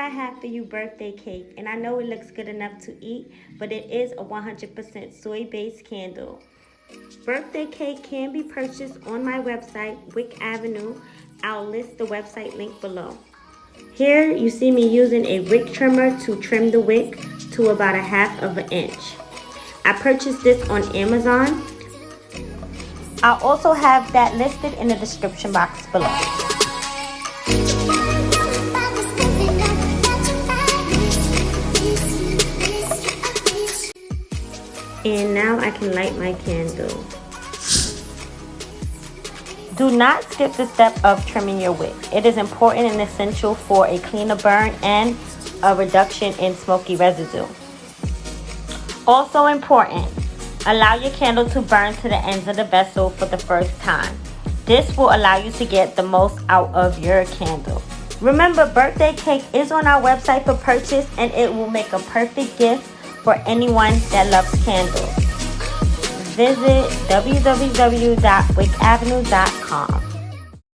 I have for you birthday cake, and I know it looks good enough to eat, but it is a 100% soy-based candle. Birthday cake can be purchased on my website, Wick Avenue. I'll list the website link below. Here you see me using a wick trimmer to trim the wick to about 1/2 inch. I purchased this on Amazon. I'll also have that listed in the description box below. And now I can light my candle. Do not skip the step of trimming your wick. It is important and essential for a cleaner burn and a reduction in smoky residue. Also important, allow your candle to burn to the ends of the vessel for the first time. This will allow you to get the most out of your candle. Remember, birthday cake is on our website for purchase, and it will make a perfect gift for anyone that loves candles. Visit www.wickavenue.com.